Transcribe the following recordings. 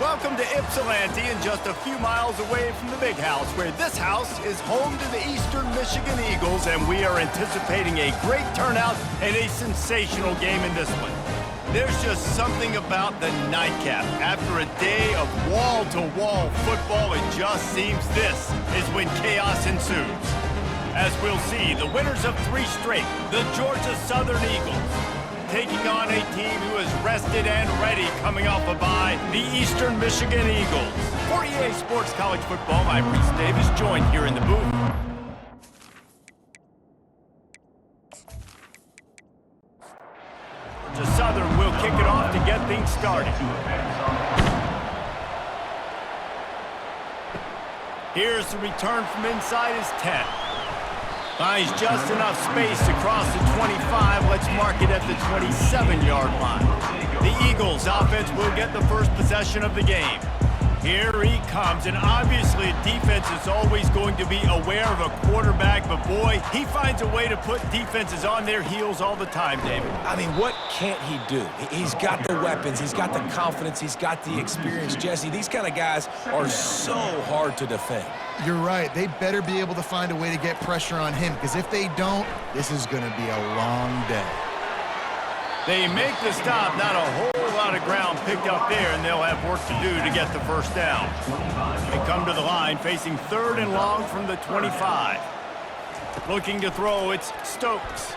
Welcome to Ypsilanti, and just a few miles away from the big house, where this house is home to the Eastern Michigan Eagles, and we are anticipating a great turnout and a sensational game in this one. There's just something about the nightcap. After a day of wall-to-wall football, it just seems this is when chaos ensues. As we'll see, the winners of 3 straight, the Georgia Southern Eagles, taking on a team who is rested and ready coming off a bye, the Eastern Michigan Eagles. For EA Sports College Football, I'm Reese Davis, joined here in the booth. Georgia Southern will kick it off to get things started. Here's the return from inside his 10. Finds just enough space to cross the 25. Let's mark it at the 27-yard line. The Eagles offense will get the first possession of the game. Here he comes, and obviously defense is always going to be aware of a quarterback, but boy, he finds a way to put defenses on their heels all the time, David. I mean, what can't he do? He's got the weapons, he's got the confidence, he's got the experience. Jesse, these kind of guys are so hard to defend. You're right. They better be able to find a way to get pressure on him, because if they don't, this is going to be a long day. They make the stop, not a whole lot of ground picked up there, and they'll have work to do to get the first down. They come to the line facing 3rd and long from the 25. Looking to throw, it's Stokes.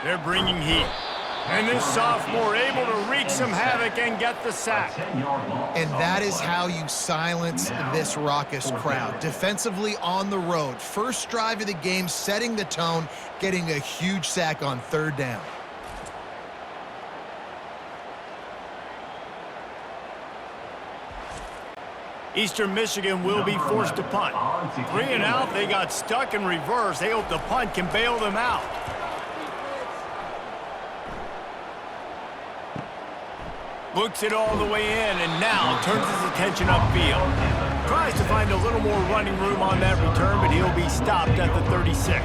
They're bringing heat. And this sophomore able to wreak some havoc and get the sack. And that is how you silence this raucous crowd. Defensively on the road. First drive of the game, setting the tone, getting a huge sack on 3rd down. Eastern Michigan will be forced to punt. 3 and out, they got stuck in reverse. They hope the punt can bail them out. Looks it all the way in, and now turns his attention upfield. Tries to find a little more running room on that return, but he'll be stopped at the 36.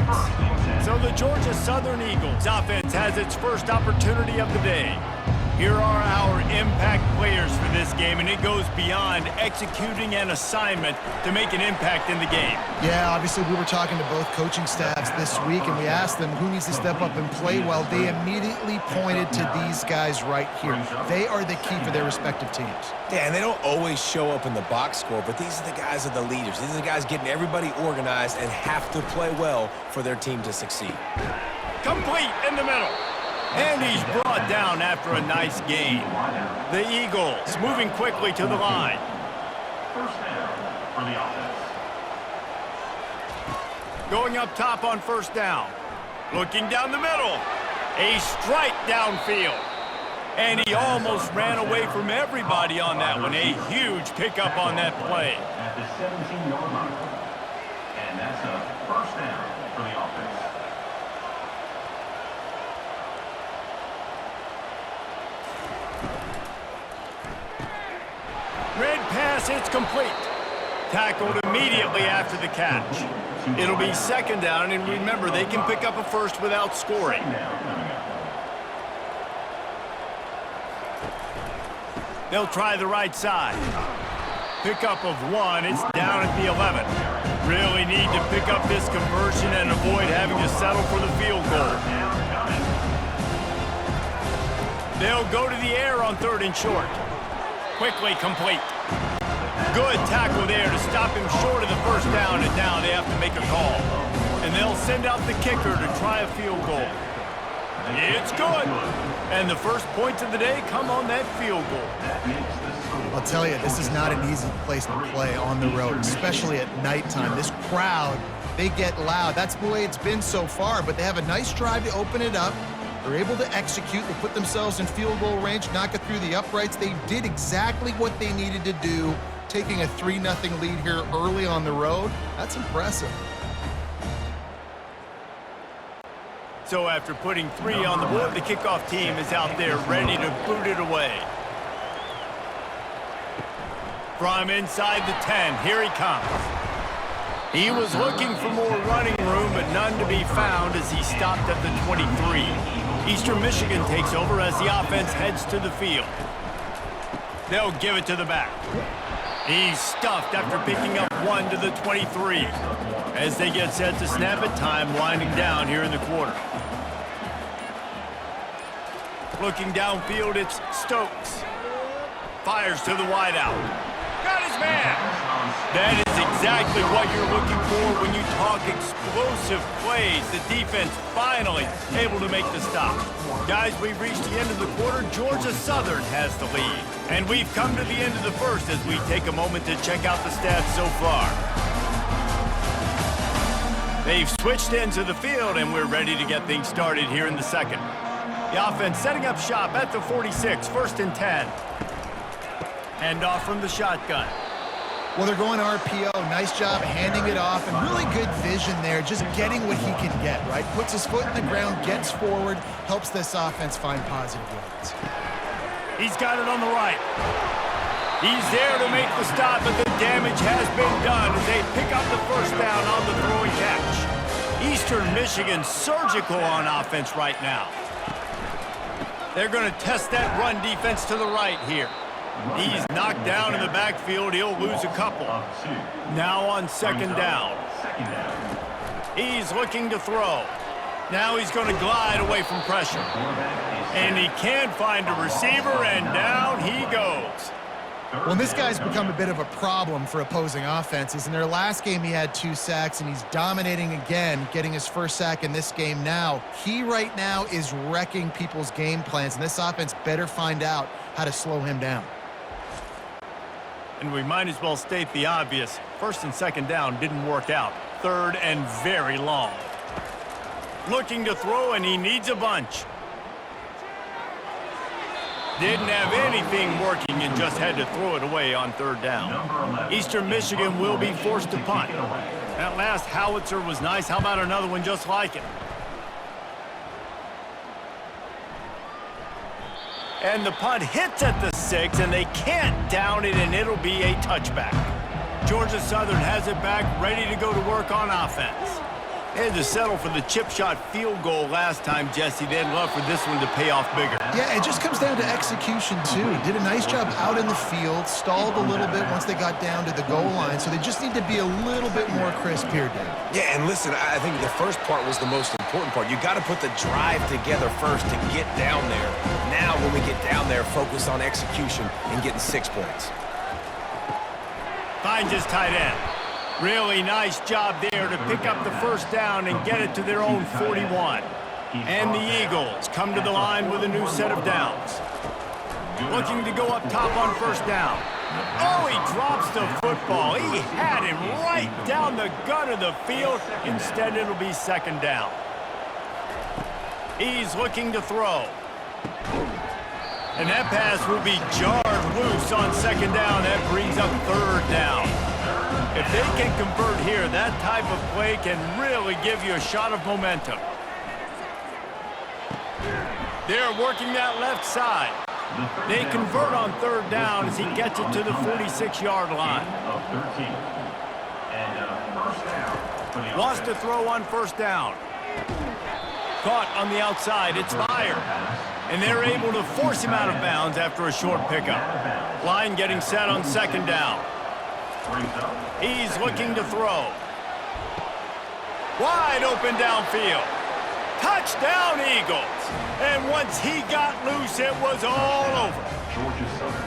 So the Georgia Southern Eagles offense has its first opportunity of the day. Here are our impact players for this game, and it goes beyond executing an assignment to make an impact in the game. Yeah, obviously we were talking to both coaching staffs this week, and we asked them who needs to step up and play well. They immediately pointed to these guys right here. They are the key for their respective teams. Yeah, and they don't always show up in the box score, but these are the guys that are the leaders. These are the guys getting everybody organized and have to play well for their team to succeed. Complete in the middle. And he's brought down after a nice gain. The Eagles moving quickly to the line. First down for the offense. Going up top on 1st down. Looking down the middle. A strike downfield. And he almost ran away from everybody on that one. A huge pickup on that play. At the 17-yard line. And that's a first down for the offense. Red pass, it's complete. Tackled immediately after the catch. It'll be 2nd down, and remember, they can pick up a first without scoring. They'll try the right side. Pickup of 1, it's down at the 11. Really need to pick up this conversion and avoid having to settle for the field goal. They'll go to the air on 3rd and short. Quickly complete. Good tackle there to stop him short of the first down, and now they have to make a call. And they'll send out the kicker to try a field goal. It's good. And the first points of the day come on that field goal. I'll tell you, this is not an easy place to play on the road, especially at nighttime. This crowd, they get loud. That's the way it's been so far, but they have a nice drive to open it up. They're able to execute. They put themselves in field goal range, knock it through the uprights. They did exactly what they needed to do, taking a 3-0 lead here early on the road. That's impressive. So after putting 3 on the board, the kickoff team is out there ready to boot it away. From inside the 10, here he comes. He was looking for more running room, but none to be found as he stopped at the 23. Eastern Michigan takes over as the offense heads to the field. They'll give it to the back. He's stuffed after picking up 1 to the 23. As they get set to snap it, time winding down here in the quarter. Looking downfield, it's Stokes. Fires to the wideout. Got his man. That is exactly what you're looking for when you talk explosive plays. The defense finally able to make the stop. Guys, we've reached the end of the quarter. Georgia Southern has the lead. And we've come to the end of the first as we take a moment to check out the stats so far. They've switched ends of the field, and we're ready to get things started here in the second. The offense setting up shop at the 46, 1st and 10. Hand off from the shotgun. Well, they're going RPO. Nice job handing it off, and really good vision there, just getting what he can get, right? Puts his foot in the ground, gets forward, helps this offense find positive yards. He's got it on the right. He's there to make the stop, but the damage has been done as they pick up the first down on the throw and catch. Eastern Michigan surgical on offense right now. They're going to test that run defense to the right here. He's knocked down in the backfield. He'll lose a couple. Now on second down. He's looking to throw. Now he's going to glide away from pressure. And he can't find a receiver, and down he goes. Well, this guy's become a bit of a problem for opposing offenses. In their last game, he had 2 sacks, and he's dominating again, getting his first sack in this game now. He right now is wrecking people's game plans, and this offense better find out how to slow him down. And we might as well state the obvious. 1st and 2nd down didn't work out. 3rd and very long. Looking to throw, and he needs a bunch. Didn't have anything working and just had to throw it away on 3rd down. Eastern Michigan will be forced to punt. That last howitzer was nice. How about another one just like it? And the punt hits at the 6, and they can't down it, and it'll be a touchback. Georgia Southern has it back, ready to go to work on offense. They had to settle for the chip shot field goal last time, Jesse. They'd love for this one to pay off bigger. Yeah, it just comes down to execution, too. Did a nice job out in the field, stalled a little bit once they got down to the goal line, so they just need to be a little bit more crisp here, Dave. Yeah, and listen, I think the first part was the most important part. You got to put the drive together first to get down there. Now, when we get down there, focus on execution and getting 6 points. Finds his tight end. Really nice job there to pick up the first down and get it to their own 41. And the Eagles come to the line with a new set of downs. Looking to go up top on 1st down. Oh, he drops the football. He had him right down the gut of the field. Instead, it'll be 2nd down. He's looking to throw. And that pass will be jarred loose on 2nd down. That brings up 3rd down. If they can convert here, that type of play can really give you a shot of momentum. They're working that left side. They convert on 3rd down as he gets it to the 46-yard line. Wants to throw on 1st down. Caught on the outside. It's fired. And they're able to force him out of bounds after a short pickup. Line getting set on 2nd down. He's looking to throw. Wide open downfield. Touchdown, Eagles. And once he got loose, it was all over.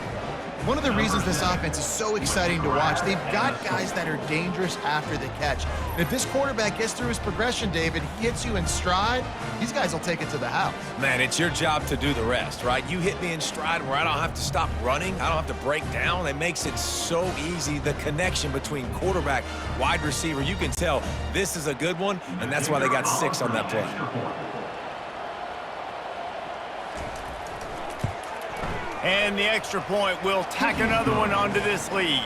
One of the reasons this offense is so exciting to watch, they've got guys that are dangerous after the catch. And if this quarterback gets through his progression, David, he hits you in stride, these guys will take it to the house. Man, it's your job to do the rest, right? You hit me in stride where I don't have to stop running. I don't have to break down. It makes it so easy. The connection between quarterback, wide receiver, you can tell this is a good one, and that's why they got 6 on that play. And the extra point will tack another one onto this lead.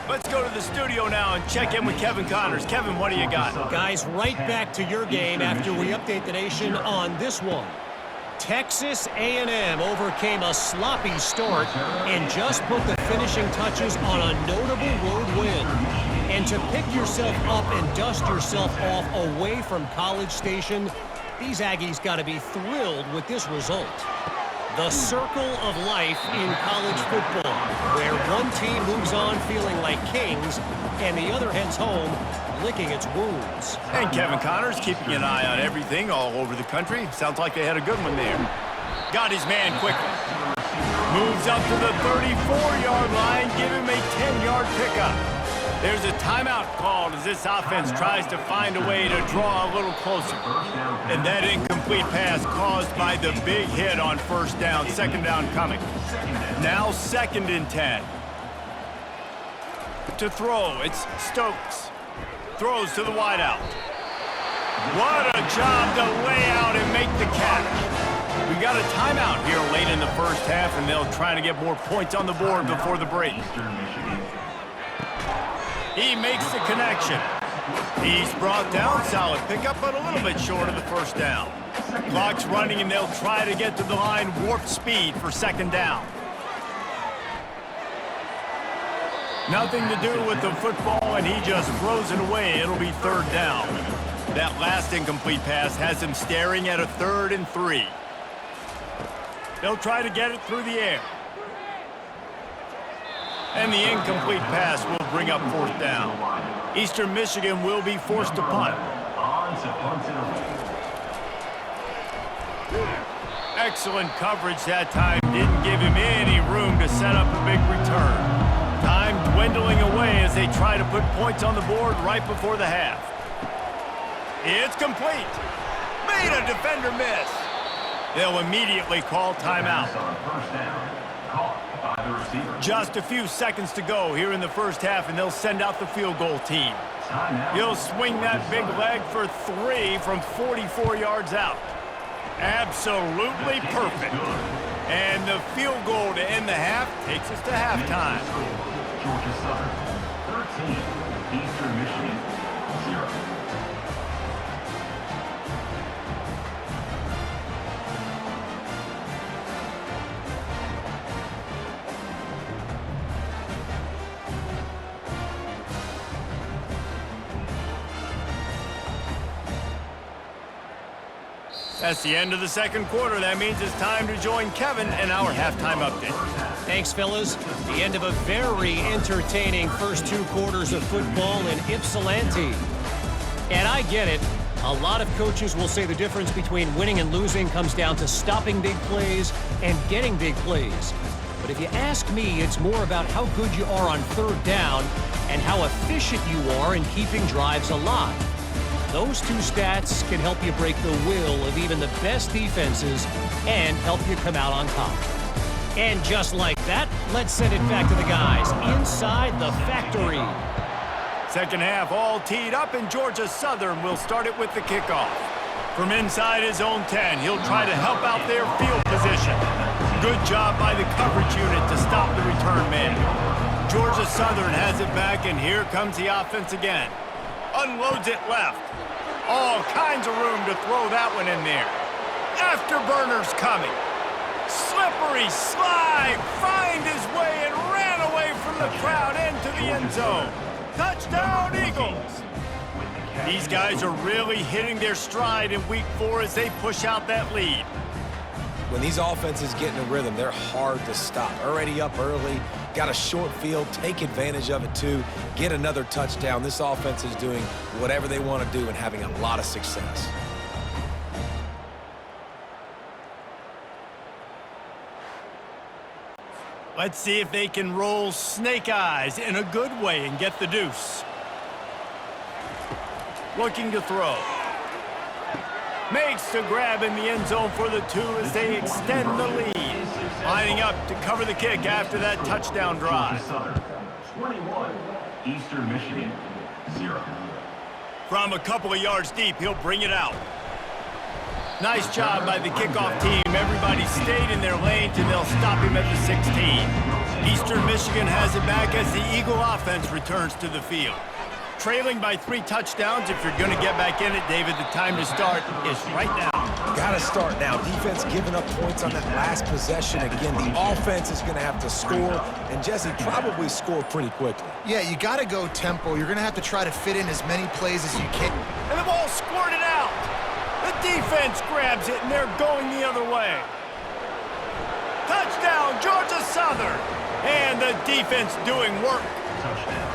Let's go to the studio now and check in with Kevin Connors. Kevin, what do you got? Guys, right back to your game after we update the nation on this one. Texas A&M overcame a sloppy start and just put the finishing touches on a notable road win. And to pick yourself up and dust yourself off away from College Station, these Aggies got to be thrilled with this result. The circle of life in college football, where one team moves on feeling like kings and the other heads home licking its wounds. And Kevin Connors keeping an eye on everything all over the country. Sounds like they had a good one there. Got his man quickly. Moves up to the 34-yard line, give him a 10-yard pickup. There's a timeout called as this offense tries to find a way to draw a little closer. And that incomplete pass caused by the big hit on first down, second down coming. Now 2nd and 10. To throw, it's Stokes. Throws to the wideout. What a job to lay out and make the catch. We've got a timeout here late in the first half, and they'll try to get more points on the board before the break. He makes the connection. He's brought down, solid pickup, but a little bit short of the first down. Clock's running, and they'll try to get to the line warp speed for second down. Nothing to do with the football, and he just throws it away. It'll be third down. That last incomplete pass has him staring at a 3rd and 3. They'll try to get it through the air. And the incomplete pass will bring up 4th down. Eastern Michigan will be forced to punt. Excellent coverage that time. Didn't give him any room to set up a big return. Time dwindling away as they try to put points on the board right before the half. It's complete. Made a defender miss. They'll immediately call timeout. Just a few seconds to go here in the first half, and they'll send out the field goal team. He'll swing that big leg for 3 from 44 yards out. Absolutely perfect. And the field goal to end the half takes us to halftime. Georgia Southern, 13. Eastern Michigan, 0. That's the end of the second quarter. That means it's time to join Kevin in our halftime update. Thanks, fellas. The end of a very entertaining first 2 quarters of football in Ypsilanti. And I get it. A lot of coaches will say the difference between winning and losing comes down to stopping big plays and getting big plays. But if you ask me, it's more about how good you are on third down and how efficient you are in keeping drives alive. Those 2 stats can help you break the will of even the best defenses and help you come out on top. And just like that, let's send it back to the guys inside the factory. Second half all teed up, and Georgia Southern will start it with the kickoff. From inside his own 10, he'll try to help out their field position. Good job by the coverage unit to stop the return man. Georgia Southern has it back, and here comes the offense again. Unloads it left. All kinds of room to throw that one in there. Afterburners coming. Slippery slide. Find his way and ran away from the crowd into the end zone. Touchdown, Eagles. These guys are really hitting their stride in week 4 as they push out that lead. When these offenses get in a rhythm, they're hard to stop. Already up early, got a short field, take advantage of it too, get another touchdown. This offense is doing whatever they want to do and having a lot of success. Let's see if they can roll snake eyes in a good way and get the deuce. Looking to throw. Makes the grab in the end zone for the 2 as they extend the lead. Lining up to cover the kick after that touchdown drive. 21, Eastern Michigan, 0. From a couple of yards deep, he'll bring it out. Nice job by the kickoff team. Everybody stayed in their lanes, and they'll stop him at the 16. Eastern Michigan has it back as the Eagle offense returns to the field. Trailing by 3 touchdowns. If you're going to get back in it, David, the time to start is right now. Got to start now. Defense giving up points on that last possession. Again, the offense is going to have to score, and Jesse probably score pretty quickly. Yeah, you got to go tempo. You're going to have to try to fit in as many plays as you can. And the ball squirted out. The defense grabs it, and they're going the other way. Touchdown, Georgia Southern. And the defense doing work. Touchdown,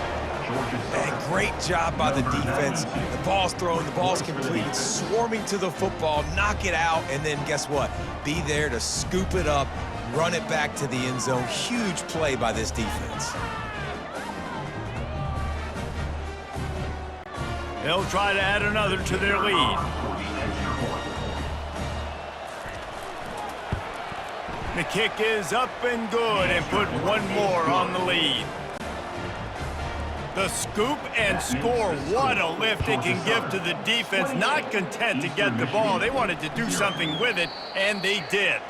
Georgia Southern. And great job by the defense. The ball's thrown, the ball's complete, swarming to the football, knock it out, and then guess what? Be there to scoop it up, run it back to the end zone. Huge play by this defense. They'll try to add another to their lead. The kick is up and good and put one more on the lead. The scoop and score, what a lift it can give to the defense. Not content to get the ball, they wanted to do something with it, and they did.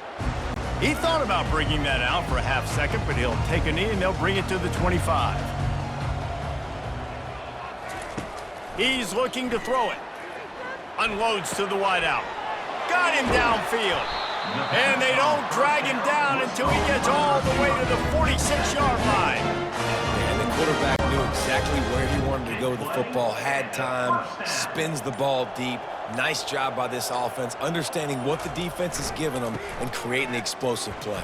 He thought about bringing that out for a half second, but he'll take a knee and they'll bring it to the 25. He's looking to throw it. Unloads to the wideout. Got him downfield. And they don't drag him down until he gets all the way to the 46-yard line. And the quarterback knew exactly where he wanted to go with the football, had time, spins the ball deep. Nice job by this offense, understanding what the defense is giving them and creating the explosive play.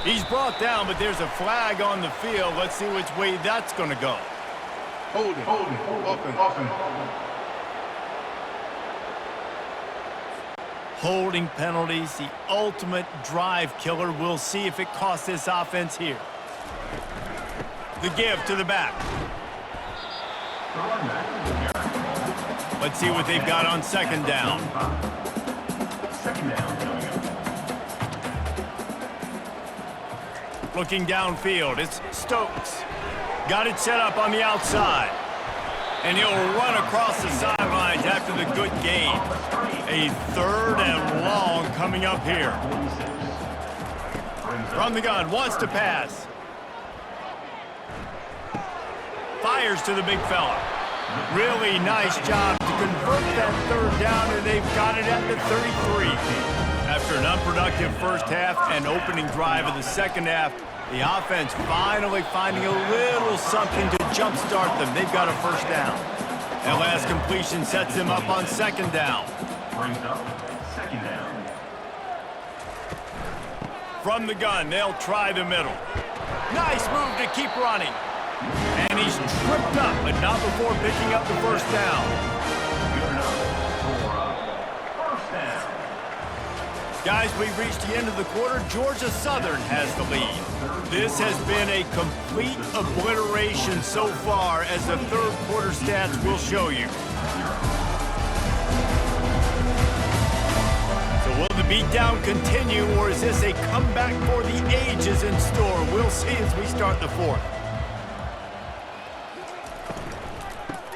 He's brought down, but there's a flag on the field. Let's see which way that's going to go. Holding. Offense. Holding penalties, the ultimate drive killer. We'll see if it costs this offense here. The give to the back. Let's see what they've got on second down. Second down coming up. Looking downfield, it's Stokes. Got it set up on the outside. And he'll run across the sidelines after the good gain. A third and long coming up here. From the gun, wants to pass. Fires to the big fella. Really nice job to convert that third down, and they've got it at the 33. After an unproductive first half and opening drive of the second half, the offense finally finding a little something to jumpstart them. They've got a first down. That last completion sets them up on second down. Brings up second down. From the gun, they'll try the middle. Nice move to keep running. And he's tripped up, but not before picking up the first down. Good enough for first down. Guys, we've reached the end of the quarter. Georgia Southern has the lead. This has been a complete obliteration so far, as the third quarter stats will show you. So will the beatdown continue, or is this a comeback for the ages in store? We'll see as we start the fourth.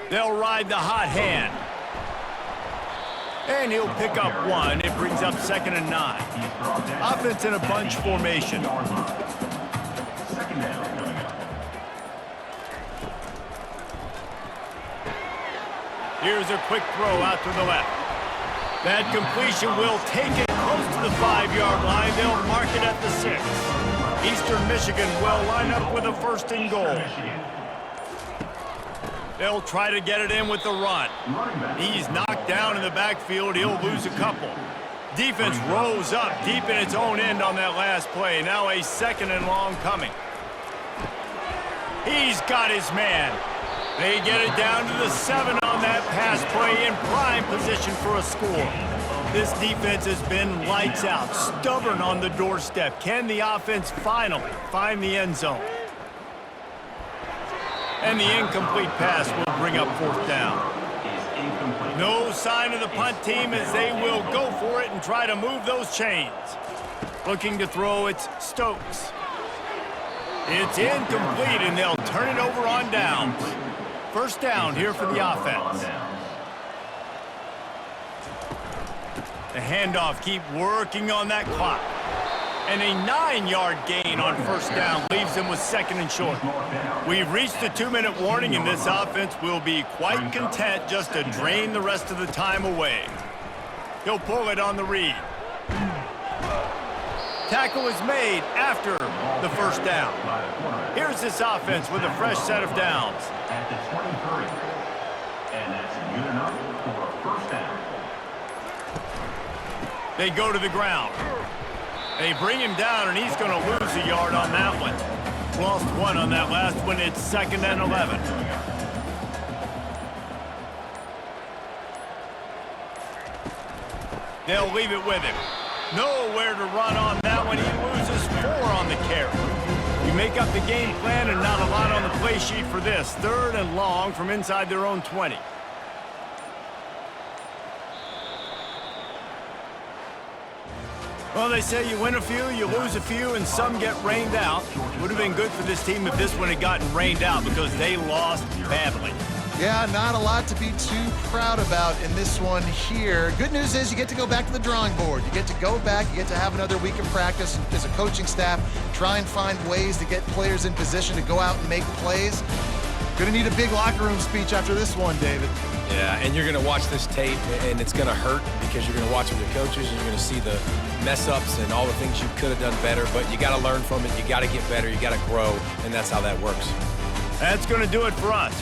They'll ride the hot hand. And he'll pick up one. It brings up second and 9. Offense in a bunch formation. Second down coming up. Here's a quick throw out to the left. That completion will take it close to the 5-yard line. They'll mark it at the 6. Eastern Michigan will line up with a first and goal. They'll try to get it in with the run. He's knocked down in the backfield. He'll lose a couple. Defense rose up deep in its own end on that last play. Now a second and long coming. He's got his man. They get it down to the 7 on that pass play, in prime position for a score. This defense has been lights out, stubborn on the doorstep. Can the offense finally find the end zone? And the incomplete pass will bring up fourth down. No sign of the punt team, as they will go for it and try to move those chains. Looking to throw, it's Stokes. It's incomplete, and they'll turn it over on downs. First down here for the offense. The handoff, keep working on that clock. And a 9-yard gain on first down leaves them with second and short. We've reached the 2-minute warning, and this offense will be quite content just to drain the rest of the time away. He'll pull it on the read. Tackle is made after the first down. Here's this offense with a fresh set of downs. At the 23. And that's good enough for a first down. They go to the ground. They bring him down, and he's going to lose a yard on that one. Lost one on that last one. It's 2nd and 11. They'll leave it with him. Nowhere to run on that one. He loses 4 on the carry. You make up the game plan and not a lot on the play sheet for this. 3rd and long from inside their own 20. Well, they say you win a few, you lose a few, and some get rained out. Would have been good for this team if this one had gotten rained out because they lost badly. Yeah, not a lot to be too proud about in this one here. Good news is you get to go back to the drawing board. You get to go back, you get to have another week of practice as a coaching staff, try and find ways to get players in position to go out and make plays. Gonna need a big locker room speech after this one, David. Yeah, and you're going to watch this tape, and it's going to hurt because you're going to watch with your coaches, and you're going to see the mess-ups and all the things you could have done better, but you got to learn from it. You got to get better. You got to grow, and that's how that works. That's going to do it for us.